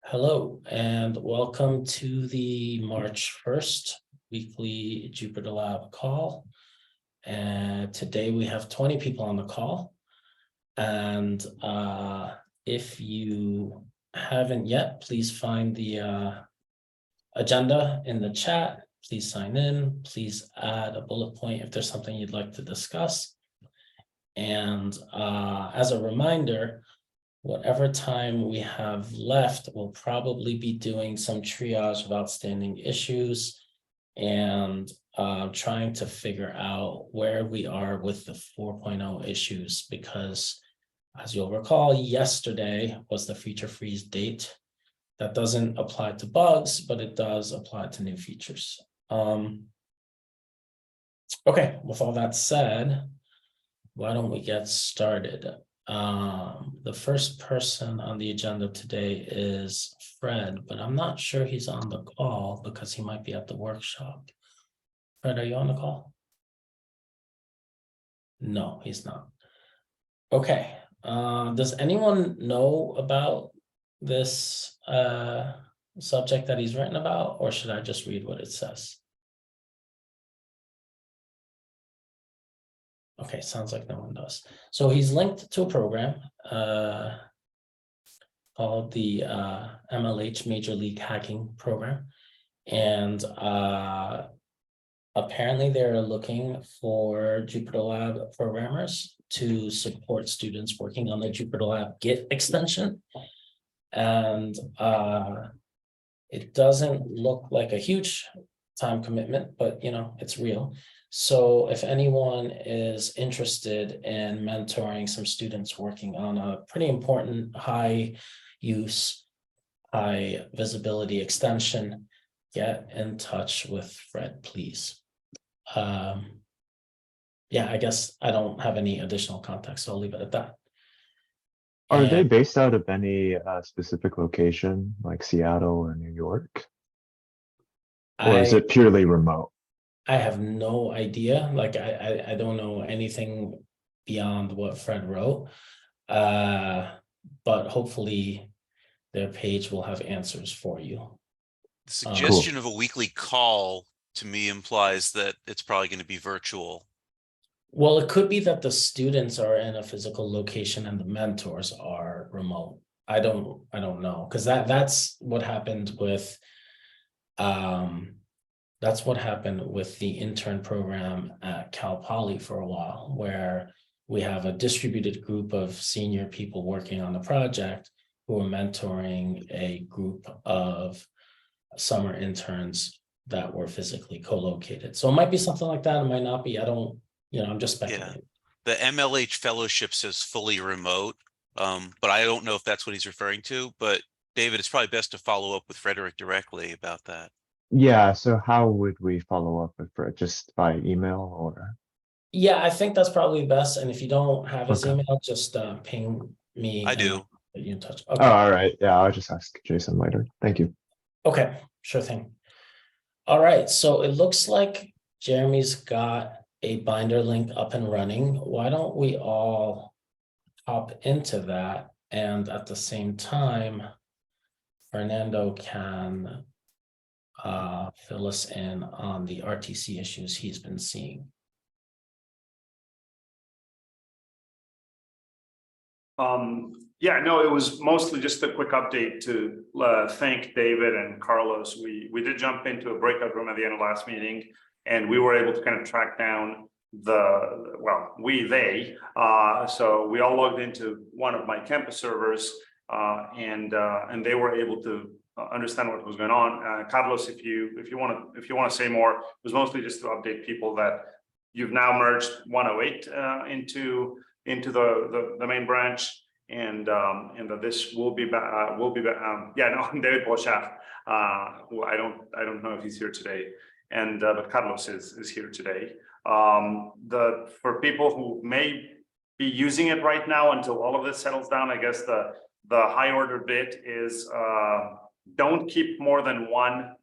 Hello and welcome to the March 1st weekly JupyterLab call. And today we have 20 people on the call. And if you haven't yet, please find the agenda in the chat. Please sign in. Please add a bullet point if there's something you'd like to discuss. And as a reminder, whatever time we have left, we'll probably be doing some triage of outstanding issues and trying to figure out where we are with the 4.0 issues, because as you'll recall, yesterday was the feature freeze date. That doesn't apply to bugs, but it does apply to new features. Okay, with all that said, why don't we get started? The first person on the agenda today is Fred, but I'm not sure he's on the call because he might be at the workshop. Fred, are you on the call? No, he's not. Okay. Does anyone know about this subject that he's written about, or should I just read what it says? Okay, sounds like no one does. So he's linked to a program called the MLH Major League Hacking Program. And apparently they're looking for JupyterLab programmers to support students working on the JupyterLab Git extension. And it doesn't look like a huge time commitment, but you know, it's real. So if anyone is interested in mentoring some students working on a pretty important high use, high visibility extension, get in touch with Fred, please. Yeah, I guess I don't have any additional context, so I'll leave it at that. Are they based out of any specific location, like Seattle or New York? Or is it purely remote? I have no idea. Like I don't know anything beyond what Fred wrote. But hopefully their page will have answers for you. The suggestion of a weekly call to me implies that it's probably going to be virtual. Well, it could be that the students are in a physical location and the mentors are remote. I don't know, because that's what happened with the intern program at Cal Poly for a while, where we have a distributed group of senior people working on the project who are mentoring a group of summer interns that were physically co-located. So it might be something like that. It might not be. I don't, I'm just speculating. Yeah. The MLH fellowship says fully remote, but I don't know if that's what he's referring to. But David, it's probably best to follow up with Frederick directly about that. Yeah, so how would we follow up with Fred? Just by email or? Yeah, I think that's probably best. And if you don't have his email, just ping me. I do. Put you in touch. Okay. Oh, all right. Yeah, I'll just ask Jason later. Thank you. Okay, sure thing. All right, so it looks like Jeremy's got a binder link up and running. Why don't we all hop into that? And at the same time, Fernando can fill us in on the RTC issues he's been seeing. Yeah, no, it was mostly just a quick update to thank David and Carlos. We did jump into a breakout room at the end of last meeting, and we were able to kind of track down so we all logged into one of my campus servers, and they were able to understand what was going on. Carlos, if you want to say more, it was mostly just to update people that you've now merged 108 into the main branch, and that this will be David Bolshaf, who I don't know if he's here today, and but Carlos is here today. For people who may be using it right now until all of this settles down, I guess the high order bit is don't keep more than one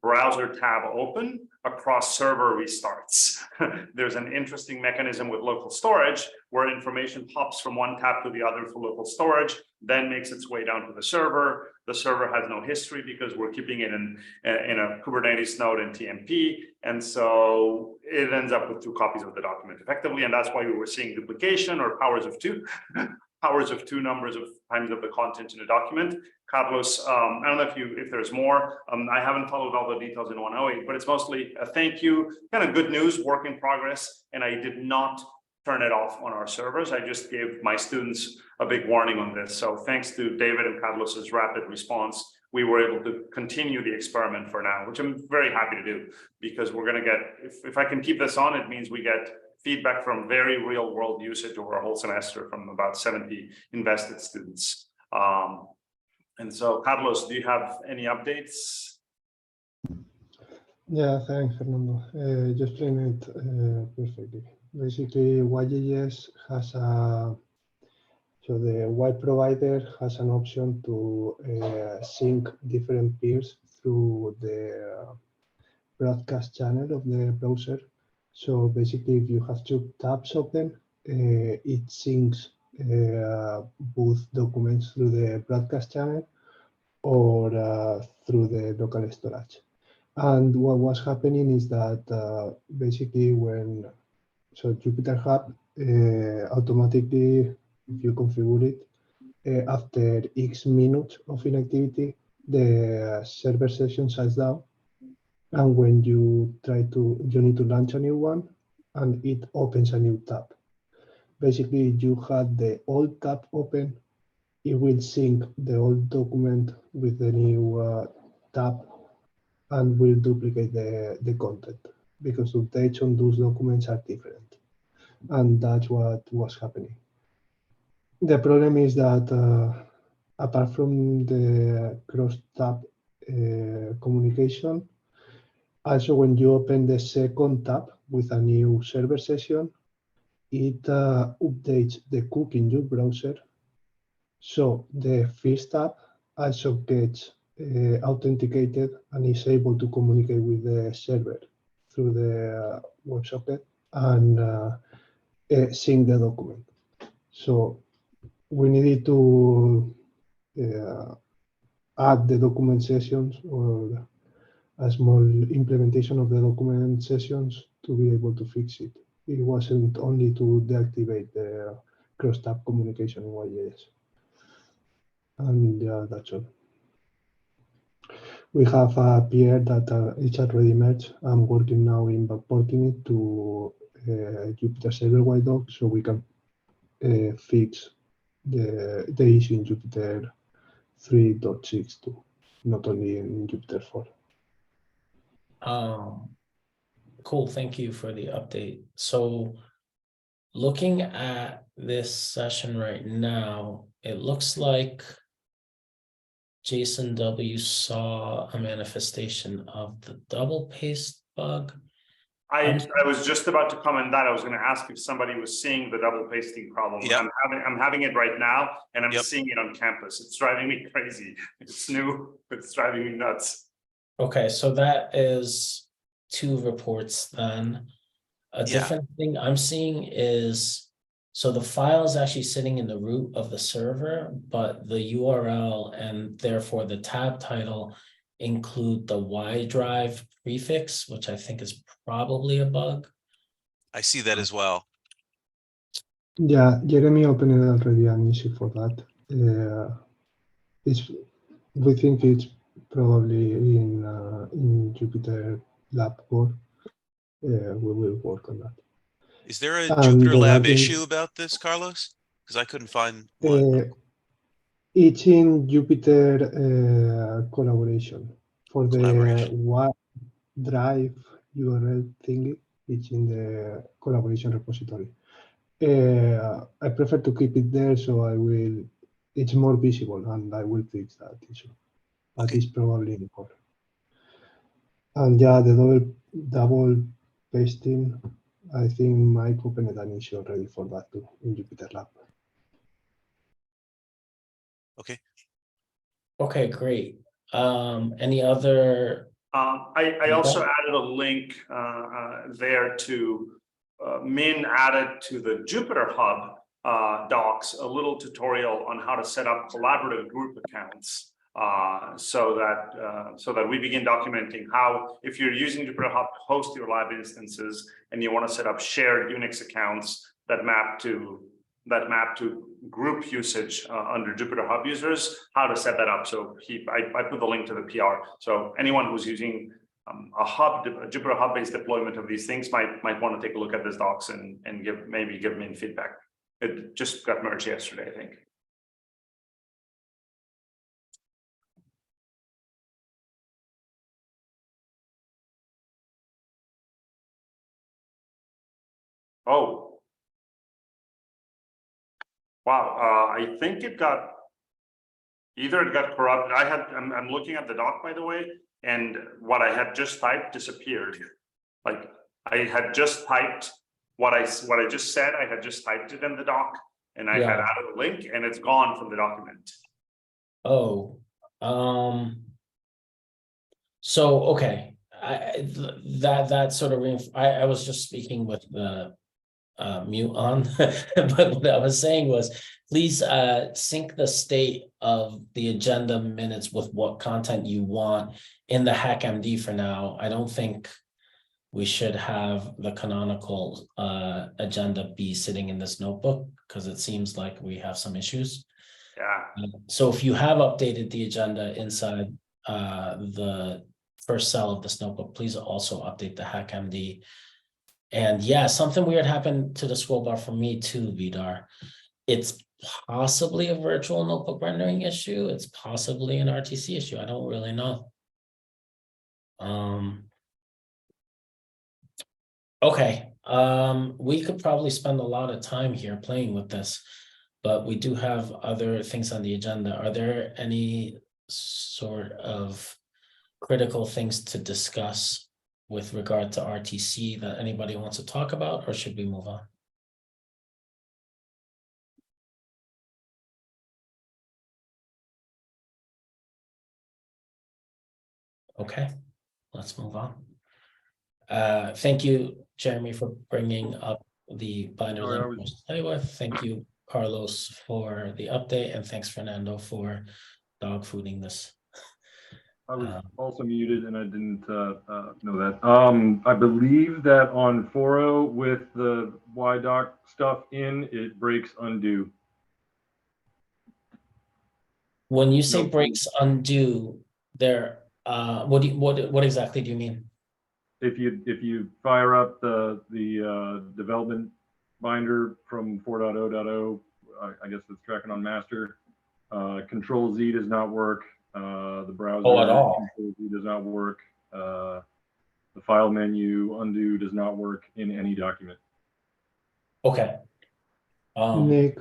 browser tab open across server restarts. There's an interesting mechanism with local storage where information pops from one tab to the other for local storage, then makes its way down to the server. The server has no history because we're keeping it in a Kubernetes node in TMP. And so it ends up with 2 copies of the document effectively. And that's why we were seeing duplication or powers of 2. Powers of 2 numbers of times of the content in a document. Carlos, I don't know if there's more. I haven't followed all the details in 108, but it's mostly a thank you, kind of good news, work in progress. And I did not turn it off on our servers. I just gave my students a big warning on this. So thanks to David and Carlos's rapid response, we were able to continue the experiment for now, which I'm very happy to do, because we're going to get, if I can keep this on, it means we get feedback from very real world usage over a whole semester from about 70 invested students. And so, Carlos, do you have any updates? Yeah, thanks, Fernando. You explained it perfectly. Basically, YJS has a, so the Y provider has an option to sync different peers through the broadcast channel of the browser. So basically, if you have 2 tabs open, it syncs both documents through the broadcast channel or through the local storage. And what was happening is that basically when, so Jupyter Hub automatically, if you configure it, after X minutes of inactivity, the server session shuts down. And when you you need to launch a new one, and it opens a new tab. Basically, you had the old tab open, it will sync the old document with the new tab and will duplicate the content because the dates on those documents are different. And that's what was happening. The problem is that apart from the cross-tab communication, also when you open the second tab with a new server session, it updates the cookie in your browser. So the first tab also gets authenticated and is able to communicate with the server through the WebSocket and sync the document. So we needed to add the document sessions or a small implementation of the document sessions to be able to fix it. It wasn't only to deactivate the cross-tab communication in YJS. And that's all. We have a PR that it's already merged. I'm working now in backporting it to Jupyter server-wide doc so we can fix the issue in Jupyter 3.6 too, not only in Jupyter 4. Cool, thank you for the update. So looking at this session right now, it looks like Jason W saw a manifestation of the double paste bug. I was just about to comment that. I was going to ask if somebody was seeing the double pasting problem. Yep. I'm having it right now, and I'm Yep. seeing it on campus. It's driving me crazy. It's new, but it's driving me nuts. Okay, so that is 2 reports then. A Yeah. different thing I'm seeing is, so the file is actually sitting in the root of the server, but the URL and therefore the tab title include the Y drive prefix, which I think is probably a bug. I see that as well. Yeah, Jeremy opened already an issue for that. We think it's probably in JupyterLab core. We will work on that. Is there a And JupyterLab regarding- issue about this, Carlos? Because I couldn't find one. It's in Jupyter collaboration for the Collaboration. OneDrive URL thingy. It's in the collaboration repository. I prefer to keep it there, so I will. It's more visible, and I will fix that issue. But Okay. it's probably in core. And yeah, the double pasting. I think Mike opened an issue already for that too in JupyterLab. Okay. Okay, great. Any other I also added a link there to Min added to the Jupyter Hub docs a little tutorial on how to set up collaborative group accounts so that we begin documenting how, if you're using Jupyter Hub to host your lab instances and you want to set up shared Unix accounts that map to group usage under Jupyter Hub users, how to set that up. So I put the link to the PR. So anyone who's using a Jupyter Hub based deployment of these things might want to take a look at this docs and maybe give me feedback. It just got merged yesterday, I think. Oh. Wow, I think it got corrupted. I'm looking at the doc, by the way, and what I had just typed disappeared. Like I had just typed what I just said, I had just typed it in the doc, and I had added a link, and it's gone from the document. Oh, so okay, that sort of I was just speaking with the mute on, but what I was saying was, please sync the state of the agenda minutes with what content you want in the HackMD for now. I don't think we should have the canonical agenda be sitting in this notebook because it seems like we have some issues. Yeah. So if you have updated the agenda inside the first cell of this notebook, please also update the HackMD. And yeah, something weird happened to the scroll bar for me too, Vidar. It's possibly a virtual notebook rendering issue. It's possibly an RTC issue. I don't really know. Okay, we could probably spend a lot of time here playing with this, but we do have other things on the agenda. Are there any sort of critical things to discuss with regard to RTC that anybody wants to talk about, or should we move on? Okay, let's move on. Thank you, Jeremy, for bringing up the binder link to play with. Thank you, Carlos, for the update, and thanks, Fernando, for dog fooding this. I was also muted and I didn't know that. I believe that on 4.0 with the YDoc stuff in, it breaks undo. When you say breaks undo, there, what exactly do you mean? If you fire up the development binder from 4.0.0, I guess it's tracking on master. Control Z does not work. The browser at all. Control Z does not work. The file menu undo does not work in any document. Okay. Nick,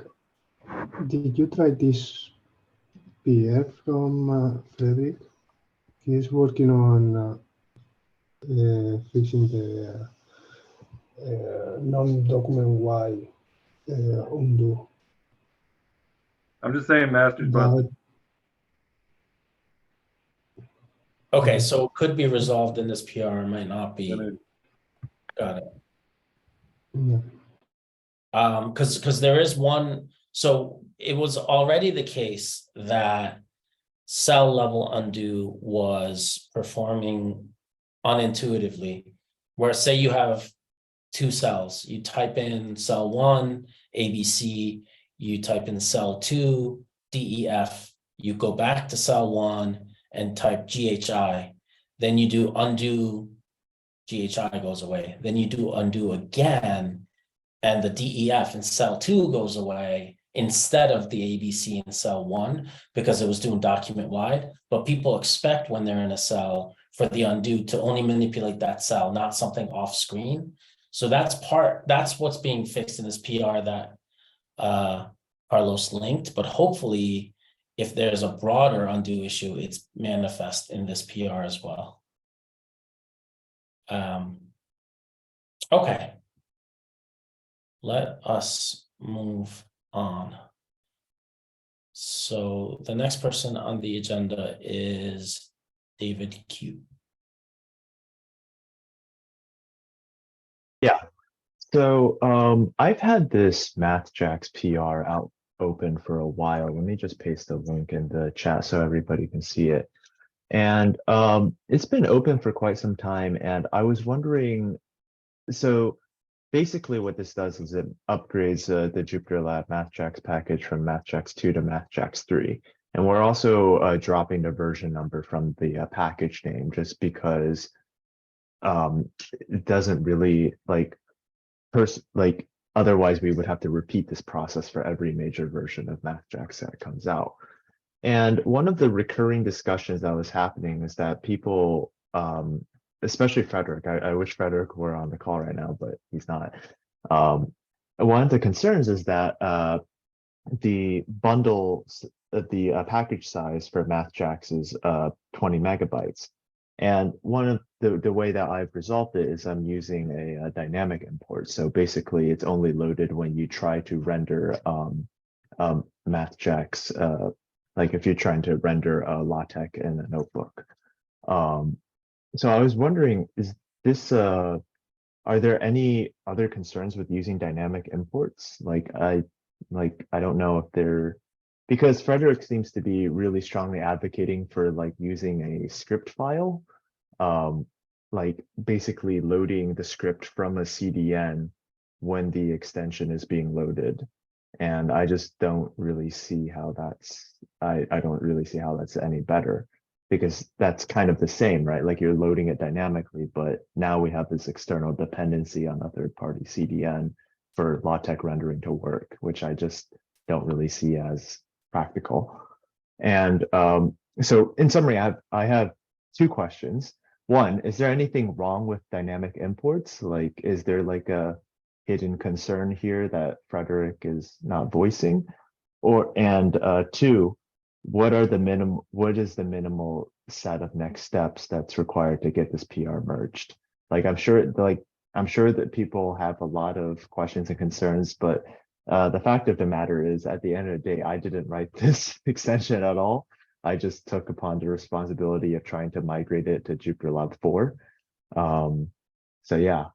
did you try this PR from Frederick? He's working on fixing the non-document Y undo. I'm just saying master's busted. Okay, so it could be resolved in this PR, it might not be. Got it. Yeah. Because there is one, so it was already the case that cell level undo was performing unintuitively, where say you have two cells, you type in cell 1, ABC, you type in cell 2, DEF, you go back to cell 1 and type GHI, then you do undo, GHI goes away, then you do undo again, and the DEF in cell 2 goes away instead of the ABC in cell 1 because it was doing document wide. But people expect when they're in a cell for the undo to only manipulate that cell, not something off screen. So that's what's being fixed in this PR that Carlos linked. But hopefully, if there's a broader undo issue, it's manifest in this PR as well. Okay. Let us move on. So the next person on the agenda is David Q. Yeah. So I've had this MathJax PR out open for a while. Let me just paste the link in the chat so everybody can see it. And it's been open for quite some time. And I was wondering, so basically what this does is it upgrades the JupyterLab MathJax package from MathJax 2 to MathJax 3. And we're also dropping the version number from the package name just because it doesn't really like otherwise we would have to repeat this process for every major version of MathJax that comes out. And one of the recurring discussions that was happening is that people, especially Frederick, I wish Frederick were on the call right now, but he's not. One of the concerns is that the bundle, the package size for MathJax is 20 megabytes. And one of the way that I've resolved it is I'm using a dynamic import. So basically it's only loaded when you try to render MathJax, like if you're trying to render a LaTeX in a notebook. So I was wondering, is this, are there any other concerns with using dynamic imports? I don't know if they're, because Frederick seems to be really strongly advocating for like using a script file, like basically loading the script from a CDN when the extension is being loaded. And I just don't really see how that's, I don't really see how that's any better, because that's kind of the same, right? Like you're loading it dynamically, but now we have this external dependency on a third-party CDN for LaTeX rendering to work, which I just don't really see as practical. And so in summary, I have two questions. One, is there anything wrong with dynamic imports? Like, is there like a hidden concern here that Frederick is not voicing? And two, what is the minimal set of next steps that's required to get this PR merged? Like I'm sure that people have a lot of questions and concerns, but the fact of the matter is, at the end of the day, I didn't write this extension at all. I just took upon the responsibility of trying to migrate it to JupyterLab 4. So yeah,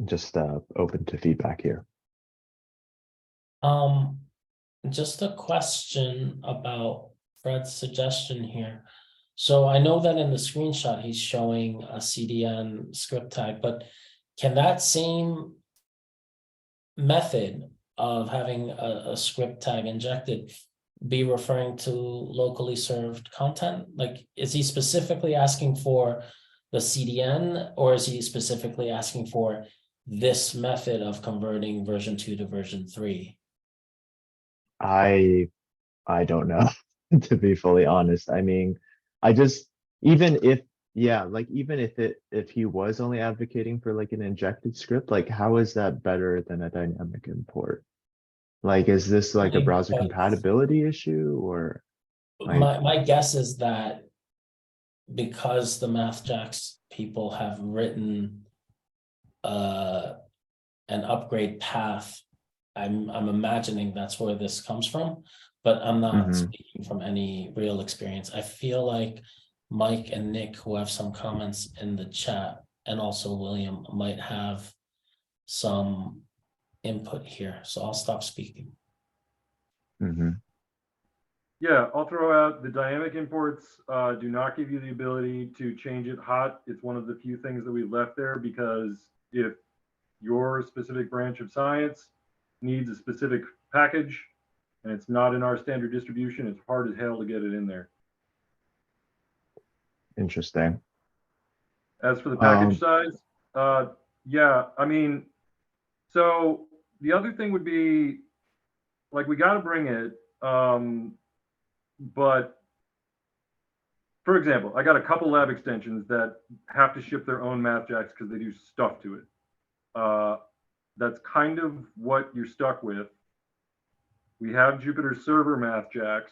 just open to feedback here. Just a question about Fred's suggestion here. So I know that in the screenshot, he's showing a CDN script tag, but can that same method of having a script tag injected be referring to locally served content? Like, is he specifically asking for the CDN, or is he specifically asking for this method of converting version 2 to version 3? I don't know, to be fully honest. I mean, even if he was only advocating for like an injected script, like how is that better than a dynamic import? Like, is this like a browser compatibility issue, or like, My guess is that because the MathJax people have written an upgrade path, I'm imagining that's where this comes from, but I'm not speaking from any real experience. I feel like Mike and Nick, who have some comments in the chat, and also William, might have some input here. So I'll stop speaking. Yeah, I'll throw out the dynamic imports do not give you the ability to change it hot. It's one of the few things that we left there, because if your specific branch of science needs a specific package and it's not in our standard distribution, it's hard as hell to get it in there. interesting. As for the package size, yeah, I mean, so the other thing would be, like, we got to bring it, but for example, I got a couple lab extensions that have to ship their own MathJax because they do stuff to it. That's kind of what you're stuck with. We have Jupyter Server MathJax,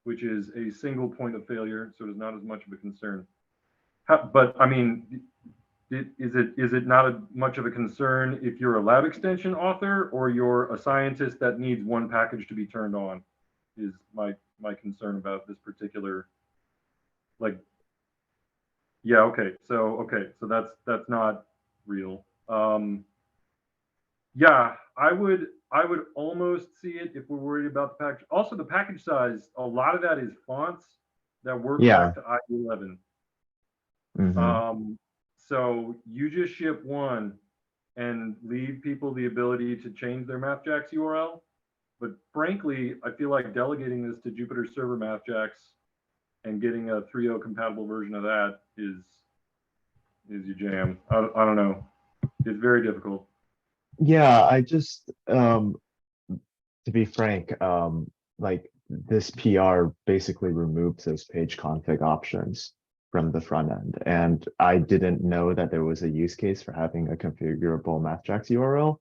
which is a single point of failure, so it is not as much of a concern. But I mean, is it not much of a concern if you're a lab extension author or you're a scientist that needs one package to be turned on? Is my concern about this particular, like, yeah, okay, so that's not real. Yeah, I would almost see it if we're worried about the package. Also, the package size, a lot of that is fonts that work Yeah. back to IE11. Mhm. So you just ship one and leave people the ability to change their MapJax URL. But frankly, I feel like delegating this to Jupyter Server MapJax and getting a 3.0 compatible version of that is your jam. I don't know. It's very difficult. Yeah, I just to be frank, like this PR basically removes those page config options from the front end. And I didn't know that there was a use case for having a configurable MapJax URL.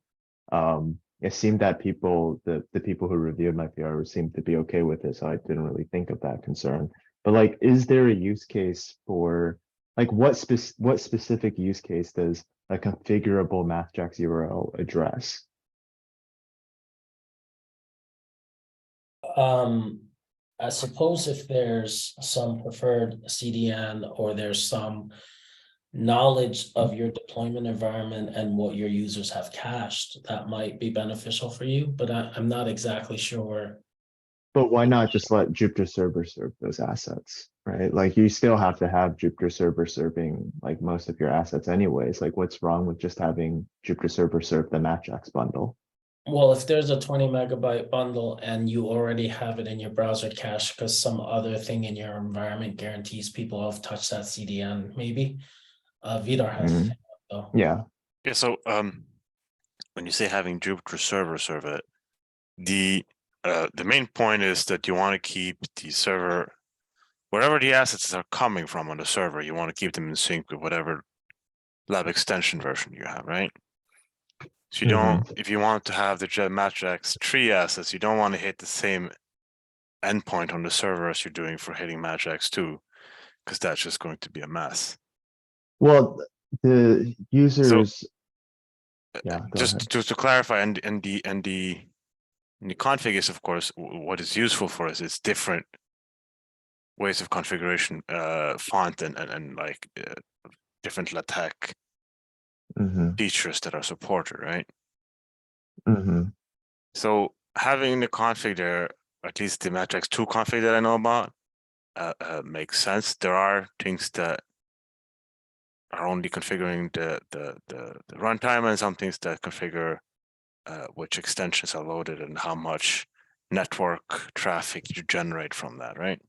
It seemed that the people who reviewed my PR seemed to be okay with it, so I didn't really think of that concern. But like, is there a use case for like what specific use case does a configurable MapJax URL address? I suppose if there's some preferred CDN or there's some knowledge of your deployment environment and what your users have cached, that might be beneficial for you, but I'm not exactly sure. But why not just let Jupyter Server serve those assets, right? Like you still have to have Jupyter Server serving like most of your assets anyways. Like what's wrong with just having Jupyter Server serve the MapJax bundle? Well, if there's a 20 megabyte bundle and you already have it in your browser cache because some other thing in your environment guarantees people have touched that CDN, maybe. Vidar has. Mhm. So. Yeah. Yeah, so when you say having Jupyter Server serve it, the main point is that you want to keep the server, wherever the assets are coming from on the server, you want to keep them in sync with whatever lab extension version you have, right? So you don't, if you want to have the MapJax tree assets, you don't want to hit the same endpoint on the server as you're doing for hitting MapJax 2, because that's just going to be a mess. Well, the users. Yeah, go ahead. Just to clarify, and the config is, of course, what is useful for us is different ways of configuration, font and like different LaTeX features that are supported, right? So having the config there, at least the MapJax 2 config that I know about, makes sense. There are things that are only configuring the runtime, and some things that configure which extensions are loaded and how much network traffic you generate from that, right?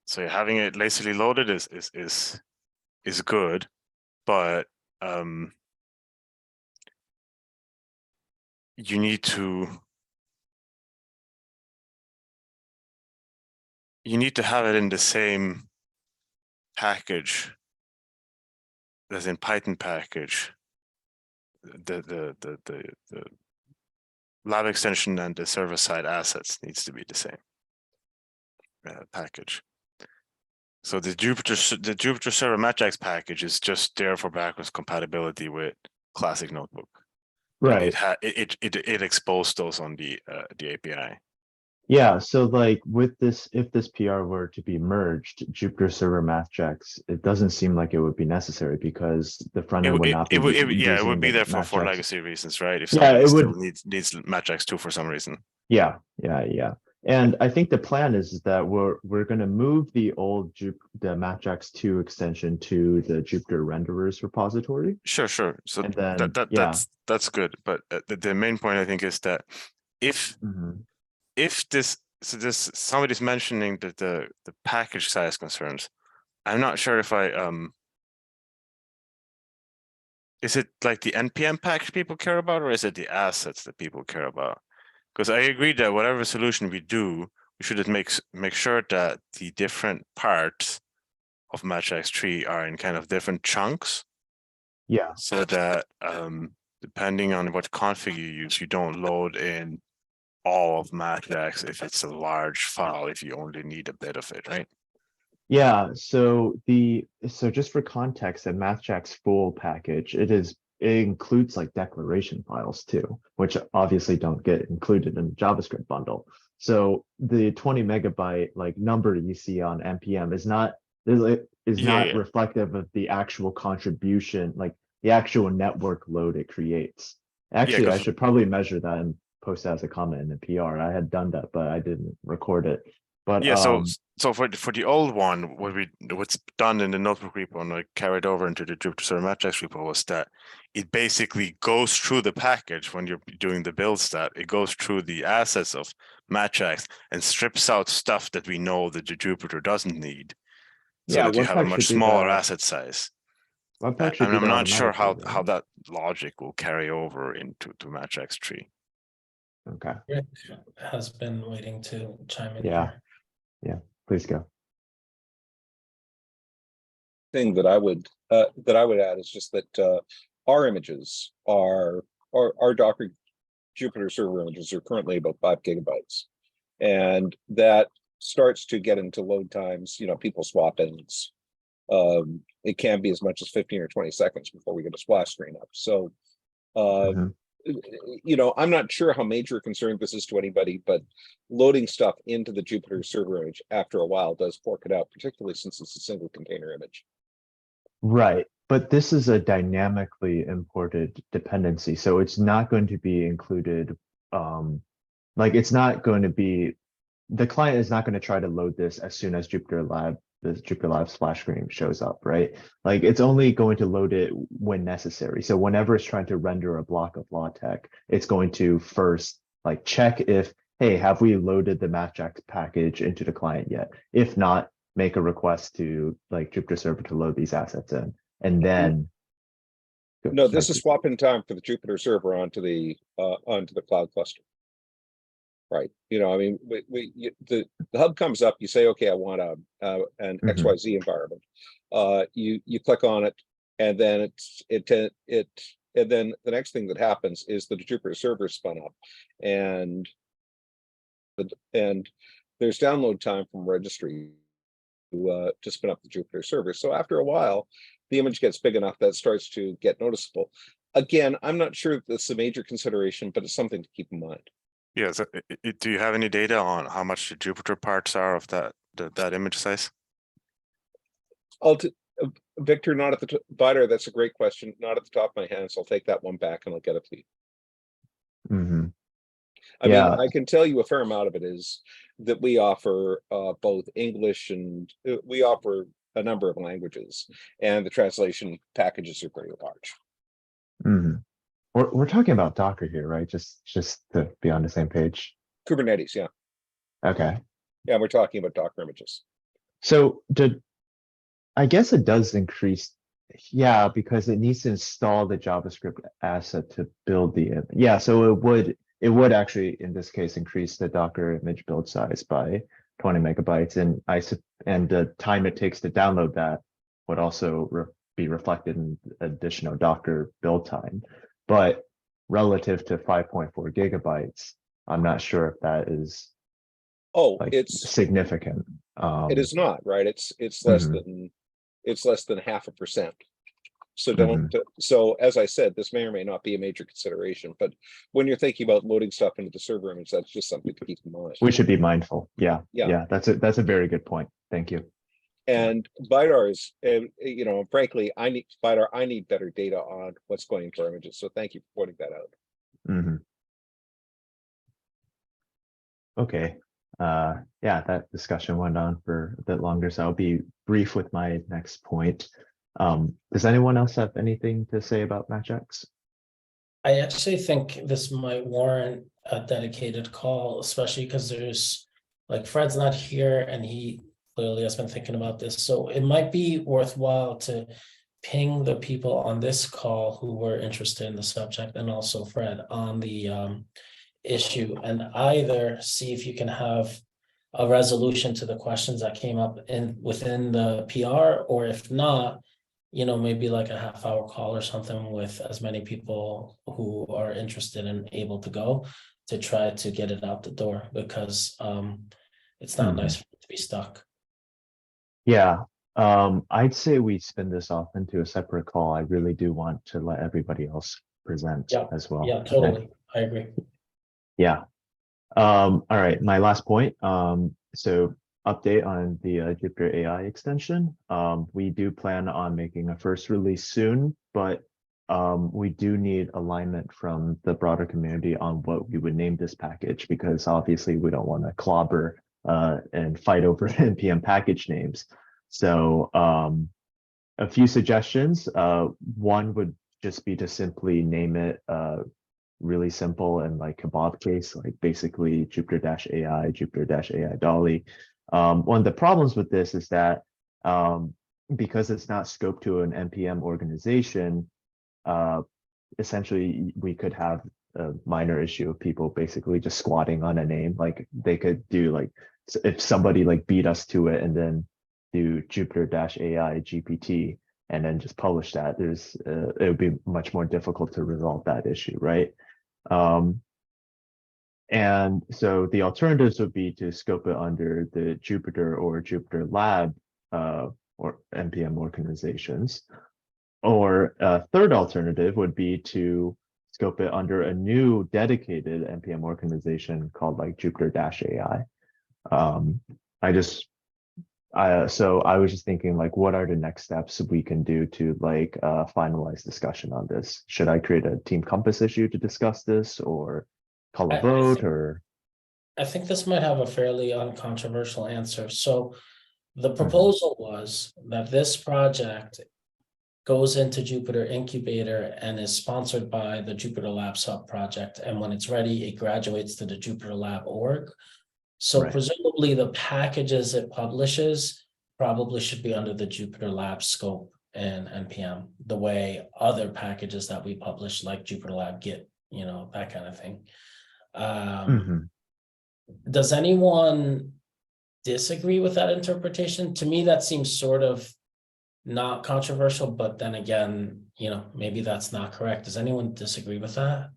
So having it lazily loaded is good, but you need to have it in the same package, as in Python package. The lab extension and the server side assets needs to be the same package. So the Jupyter Server MapJax package is just there for backwards compatibility with Classic Notebook. Right. It exposed those on the API. Yeah, so like with this, if this PR were to be merged, Jupyter Server MapJax, it doesn't seem like it would be necessary because the front end would not be it would be using there the for MapJax. legacy reasons, right? If Yeah, somebody it still would. needs MapJax 2 for some reason. Yeah. And I think the plan is that we're going to move the old the MapJax 2 extension to the Jupyter renderers repository. Sure. So and then, that's good. But the main point I think is that if somebody's mentioning that the package size concerns, I'm not sure if is it like the NPM package people care about, or is it the assets that people care about? Because I agree that whatever solution we do, we should make sure that the different parts of MapJax tree are in kind of different chunks. Yeah. So that depending on what config you use, you don't load in all of MapJax if it's a large file, if you only need a bit of it, right? Yeah, so just for context, the MapJax full package, it includes like declaration files too, which obviously don't get included in the JavaScript bundle. So the 20 megabyte like number you see on npm is not, is Yeah, not yeah. reflective of the actual contribution, like the actual network load it creates. Actually, I 'cause- should probably measure that and post that as a comment in the PR. I had done that, but I didn't record it. But Yeah, so for the old one, what's done in the notebook repo and like carried over into the Jupyter Server Matrix repo was that it basically goes through the package when you're doing the build stat. It goes through the assets of Matrix and strips out stuff that we know that the Jupyter doesn't need, so yeah, that you have a Webpack much should do smaller that. asset size. Webpack should And do I'm that not sure how automatically, right? that logic will carry over into Matrix tree. Okay, Rick has been waiting to chime in Yeah. here. please go. Thing that I would add is just that our images are our Docker Jupyter server images are currently about 5 gigabytes, and that starts to get into load times. You know, people swap ends. It can be as much as 15 or 20 seconds before we get a splash screen up. So, Mhm. you know, I'm not sure how major a concern this is to anybody, but loading stuff into the Jupyter server image after a while does fork it out, particularly since it's a single container image. Right, but this is a dynamically imported dependency, so it's not going to be included. Like it's not going to be, the client is not going to try to load this as soon as the JupyterLab splash screen shows up, right? Like it's only going to load it when necessary. So whenever it's trying to render a block of LaTeX, it's going to first like check if, hey, have we loaded the Matrix package into the client yet? If not, make a request to like Jupyter Server to load these assets in, and then. No, this is swapping time for the Jupyter server onto the cloud cluster. Right. You know, I mean, the hub comes up, you say, okay, I want an Mhm. XYZ environment. You click on it, and then and then the next thing that happens is the Jupyter server spun up, and there's download time from registry to spin up the Jupyter server. So after a while, the image gets big enough that it starts to get noticeable. Again, I'm not sure if this is a major consideration, but it's something to keep in mind. Yeah, so do you have any data on how much the Jupyter parts are of that image size? Victor, not at the Vider, that's a great question. Not at the top of my head, so I'll take that one back and I'll get it to you. Mhm. I Yeah. mean, I can tell you a fair amount of it is that we offer both English and we offer a number of languages, and the translation packages are pretty large. Mhm. We're talking about Docker here, right? Just to be on the same page. Kubernetes, yeah. Okay. Yeah, we're talking about Docker images. So I guess it does increase, yeah, because it needs to install the JavaScript asset to build the, yeah, so it would actually, in this case, increase the Docker image build size by 20 megabytes, and the time it takes to download that would also be reflected in additional Docker build time. But relative to 5.4 gigabytes, I'm not sure if that is like significant. It is not, right? It's less than 0.5%. So so as I said, this may or may not be a major consideration, but when you're thinking about loading stuff into the server image, that's just something to keep in mind. We should be mindful. Yeah. Yeah. That's a very good point. Thank you. And Vidar is, you know, frankly, I need better data on what's going into our images. So thank you for pointing that out. Mhm. Okay. Yeah, that discussion went on for a bit longer, so I'll be brief with my next point. Does anyone else have anything to say about Matrix? I actually think this might warrant a dedicated call, especially because there's like Fred's not here and he clearly has been thinking about this. So it might be worthwhile to ping the people on this call who were interested in the subject, and also Fred on the issue, and either see if you can have a resolution to the questions that came up within the PR, or if not, you know, maybe like a half-hour call or something with as many people who are interested and able to go, to try to get it out the door, because it's not nice for it to be stuck. Yeah, I'd say we spin this off into a separate call. I really do want to let everybody else present as well. Yeah, totally. I agree. Yeah. All right, my last point. So update on the Jupyter AI extension. We do plan on making a first release soon, but we do need alignment from the broader community on what we would name this package, because obviously we don't want to clobber and fight over NPM package names. So a few suggestions. One would just be to simply name it really simple and like kebab case, like basically Jupyter-AI, Jupyter-AI Dolly. One of the problems with this is that because it's not scoped to an NPM organization, essentially we could have a minor issue of people basically just squatting on a name. Like they could do like, if somebody like beat us to it and then do Jupyter-AI GPT and then just publish that, there's it would be much more difficult to resolve that issue, right? And so the alternatives would be to scope it under the Jupyter or JupyterLab or NPM organizations. Or a third alternative would be to scope it under a new dedicated NPM organization called like Jupyter-AI. So I was just thinking, like, what are the next steps we can do to like finalize discussion on this? Should I create a Team Compass issue to discuss this, or call a vote, or? I think this might have a fairly uncontroversial answer. So the proposal was that this project goes into Jupyter Incubator and is sponsored by the JupyterLab sub-project. And when it's ready, it graduates to the JupyterLab org. So Right. presumably the packages it publishes probably should be under the JupyterLab scope and NPM, the way other packages that we publish, like JupyterLab Git, you know, that kind of thing. Does anyone disagree with that interpretation? To me, that seems sort of not controversial, but then again, you know, maybe that's not correct. Does anyone disagree with that?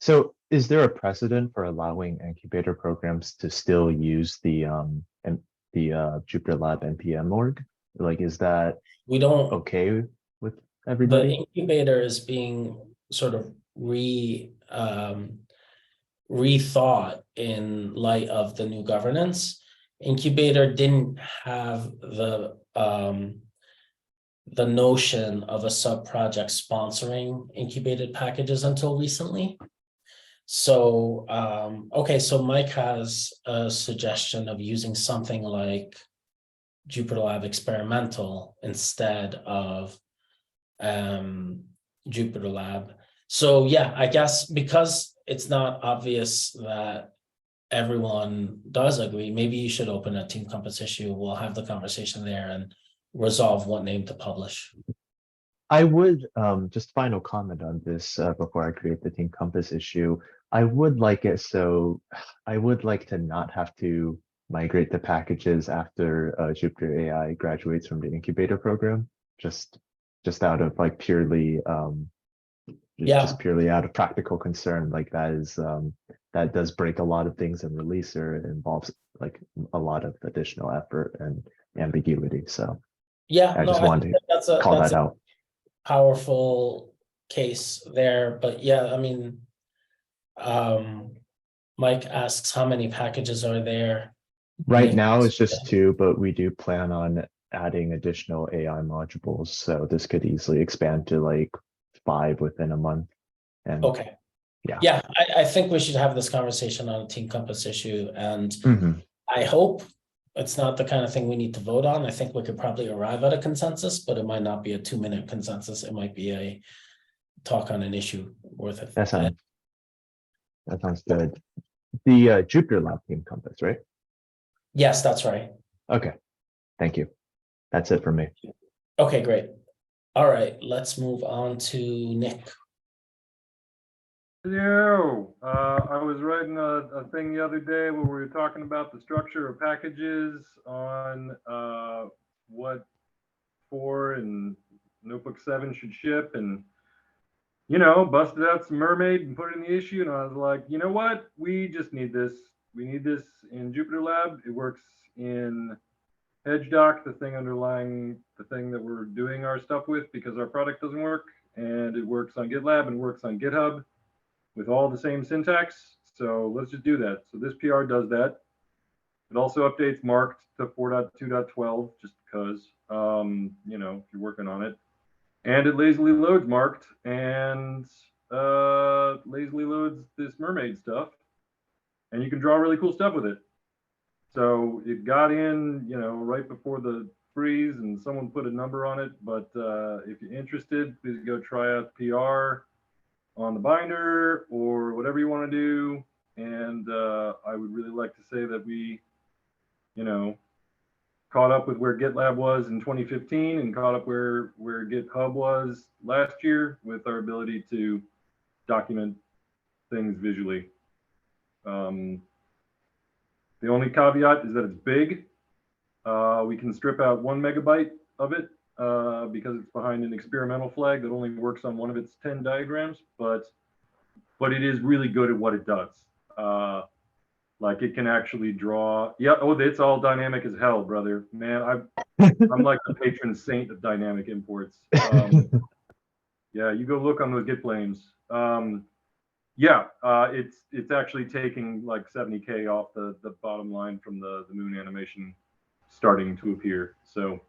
So is there a precedent for allowing incubator programs to still use the JupyterLab NPM org? Like, is that We don't. okay with everybody? The incubator is being sort of rethought in light of the new governance. Incubator didn't have the notion of a sub-project sponsoring incubated packages until recently. So, okay, so Mike has a suggestion of using something like JupyterLab Experimental instead of JupyterLab. So yeah, I guess because it's not obvious that everyone does agree, maybe you should open a Team Compass issue. We'll have the conversation there and resolve what name to publish. I would just final comment on this before I create the Team Compass issue. I would like it so I would like to not have to migrate the packages after Jupyter-AI graduates from the incubator program, just out of like purely just purely out of practical concern. Like that is that does break a lot of things in release, or it involves like a lot of additional effort and ambiguity. So yeah, I just wanted to call that out. Powerful case there, but yeah, I mean, Mike asks how many packages are there. Right now it's just 2, but we do plan on adding additional AI modules, so this could easily expand to like 5 within a month. And okay, yeah, I think we should have this conversation on a Team Compass issue, and I hope it's not the kind of thing we need to vote on. I think we could probably arrive at a consensus, but it might not be a 2-minute consensus. It might be a talk on an issue worth it. That sounds good. The JupyterLab Team Compass, right? Yes, that's right. Okay, thank you. That's it for me. Okay, great. All right, let's move on to Nick. Yo, I was writing a thing the other day where we were talking about the structure of packages on what 4 and Notebook 7 should ship, and you know, busted out some Mermaid and put it in the issue, and I was like, you know what? We just need this. We need this in JupyterLab. It works in HedgeDoc, the thing underlying the thing that we're doing our stuff with, because our product doesn't work, and it works on GitLab and works on GitHub with all the same syntax. So let's just do that. So this PR does that. It also updates marked to 4.2.12 just because, you know, if you're working on it. And it lazily loads marked and lazily loads this mermaid stuff. And you can draw really cool stuff with it. So it got in, you know, right before the freeze and someone put a number on it. But if you're interested, please go try out the PR on the binder or whatever you want to do. And I would really like to say that we, you know, caught up with where GitLab was in 2015 and caught up where GitHub was last year with our ability to document things visually. The only caveat is that it's big. We can strip out 1 megabyte of it because it's behind an experimental flag that only works on one of its 10 diagrams, but it is really good at what it does. Like it can actually draw. Yeah. Oh, it's all dynamic as hell, brother. Man, I'm like the patron saint of dynamic imports. Yeah, you go look on those Git flames. Yeah, it's actually taking like 70K off the bottom line from the moon animation starting to appear. So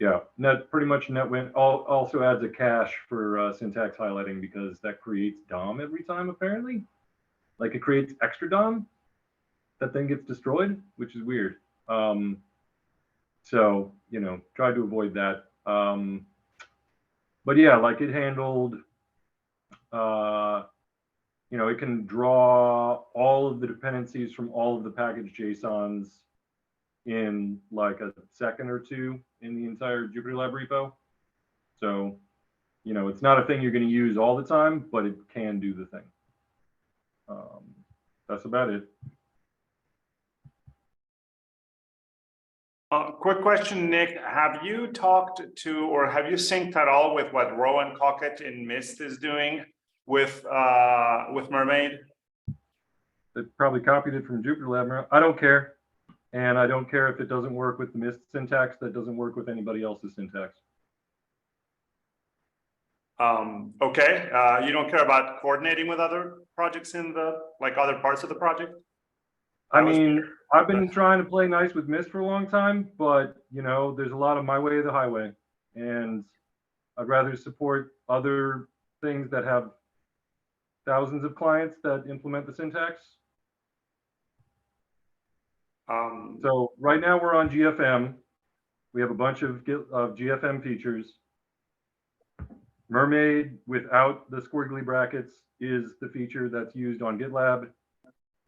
yeah, pretty much NetWin also adds a cache for syntax highlighting because that creates DOM every time apparently. Like it creates extra DOM that then gets destroyed, which is weird. So, you know, try to avoid that. But yeah, like it handled, you know, it can draw all of the dependencies from all of the package JSONs in like a second or two in the entire JupyterLab repo. So, you know, it's not a thing you're going to use all the time, but it can do the thing. That's about it. Quick question, Nick. Have you talked to or have you synced at all with what Rowan Cockett in Mist is doing with Mermaid? They probably copied it from JupyterLab. I don't care. And I don't care if it doesn't work with the Mist syntax. That doesn't work with anybody else's syntax. Okay. You don't care about coordinating with other projects in the, like other parts of the project? I mean, I've been trying to play nice with Mist for a long time, but you know, there's a lot of my way or the highway, and I'd rather support other things that have thousands of clients that implement the syntax. So right now we're on GFM. We have a bunch of GFM features. Mermaid without the squiggly brackets is the feature that's used on GitLab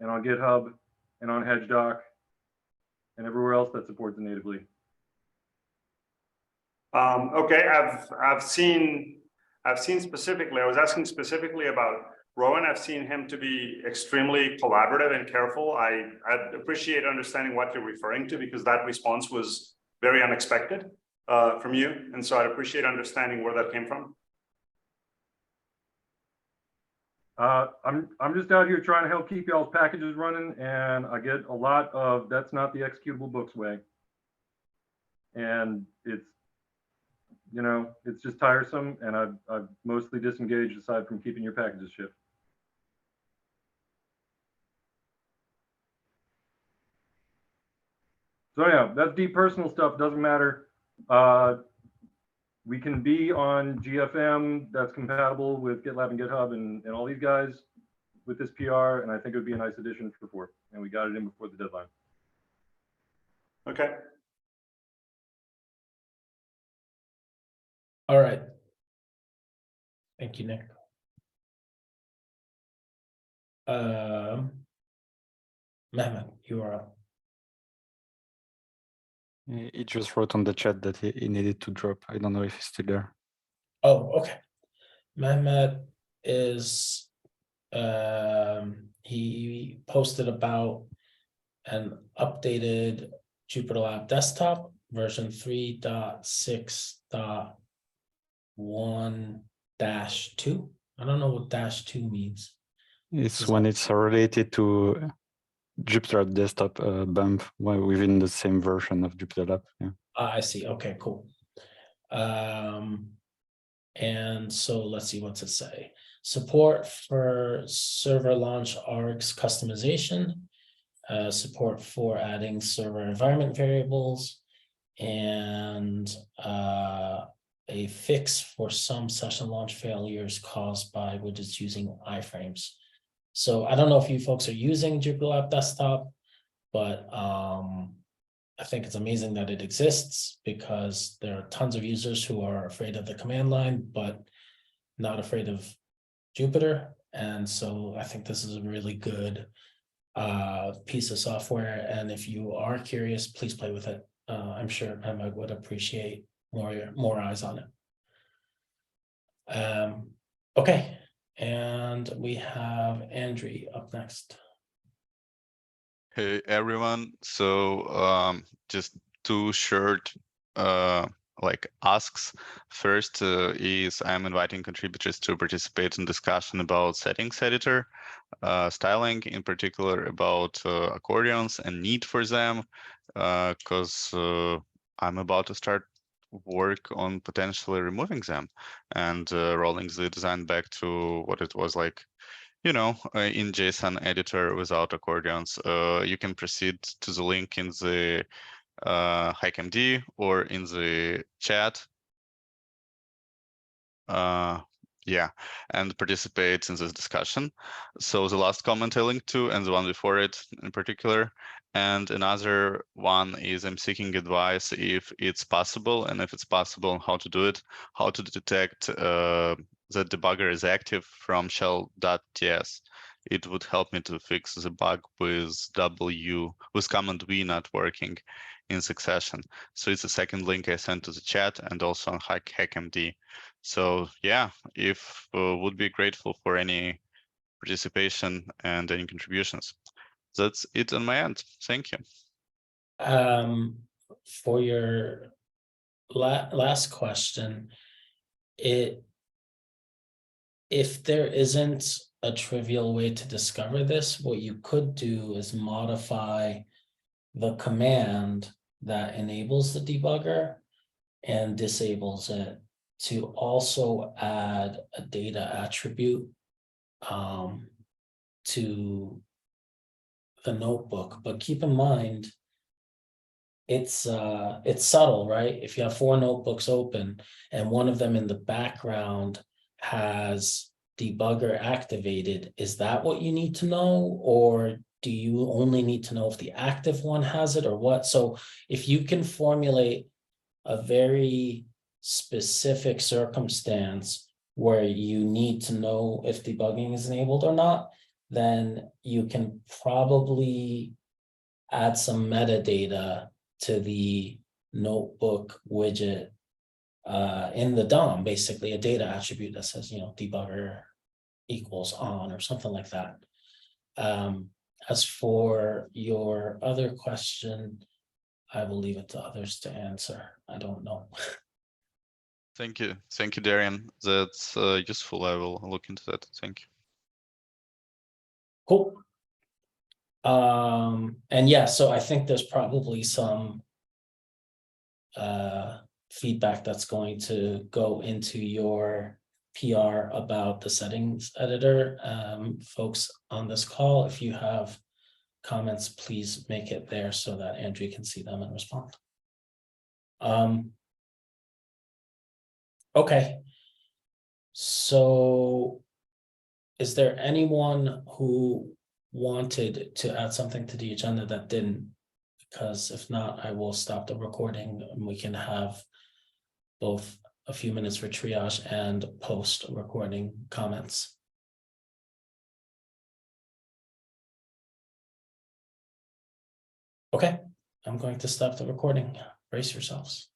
and on GitHub and on HedgeDoc and everywhere else that supports it natively. Okay, I've seen specifically, I was asking specifically about Rowan. I've seen him to be extremely collaborative and careful. I'd appreciate understanding what you're referring to because that response was very unexpected from you. And so I'd appreciate understanding where that came from. I'm just out here trying to help keep y'all's packages running, and I get a lot of that's not the executable books way. And it's, you know, it's just tiresome, and I've mostly disengaged aside from keeping your packages shipped. So yeah, that's deep personal stuff, doesn't matter. We can be on GFM that's compatible with GitLab and GitHub and all these guys with this PR, and I think it would be a nice addition for 4. And we got it in before the deadline. Okay. All right. Thank you, Nick. Mehmet, you are up. He just wrote on the chat that he needed to drop. I don't know if he's still there. Oh, okay. Mehmet is, he posted about an updated JupyterLab desktop version 3.6.1-2. I don't know what -2 means. It's when it's related to Jupyter desktop bump within the same version of JupyterLab. Yeah. I see. Okay, cool. And so let's see, what's it say? Support for server launch args customization. support for adding server environment variables, and a fix for some session launch failures caused by widgets using iframes. So I don't know if you folks are using JupyterLab Desktop, but I think it's amazing that it exists, because there are tons of users who are afraid of the command line, but not afraid of Jupyter. And so I think this is a really good piece of software. And if you are curious, please play with it. I'm sure Emma would appreciate more eyes on it. Okay, and we have Andrew up next. Hey everyone, so just two short like asks. First is I'm inviting contributors to participate in discussion about settings editor, styling, in particular about accordions and need for them, because I'm about to start work on potentially removing them and rolling the design back to what it was like, you know, in JSON editor without accordions. You can proceed to the link in the HighMD or in the chat. Yeah, and participate in this discussion. So the last comment I linked to, and the one before it in particular, and another one is I'm seeking advice if it's possible, and if it's possible, how to do it, how to detect that debugger is active from shell.ts. It would help me to fix the bug with command V not working in succession. So it's the second link I sent to the chat and also on HackMD. So yeah, if would be grateful for any participation and any contributions. That's it on my end. Thank you. For your last question, if there isn't a trivial way to discover this, what you could do is modify the command that enables the debugger and disables it to also add a data attribute to the notebook. But keep in mind, it's subtle, right? If you have 4 notebooks open and one of them in the background has debugger activated, is that what you need to know? Or do you only need to know if the active one has it or what? So if you can formulate a very specific circumstance where you need to know if debugging is enabled or not, then you can probably add some metadata to the notebook widget in the DOM, basically a data attribute that says, you know, debugger equals on or something like that. As for your other question, I will leave it to others to answer. I don't know. Thank you, Darian. That's useful. I will look into that. Thank you. Cool. And yeah, so I think there's probably some feedback that's going to go into your PR about the settings editor. Folks on this call, if you have comments, please make it there so that Andrew can see them and respond. Okay. So is there anyone who wanted to add something to the agenda that didn't? Because if not, I will stop the recording and we can have both a few minutes for triage and post recording comments. Okay, I'm going to stop the recording. Brace yourselves.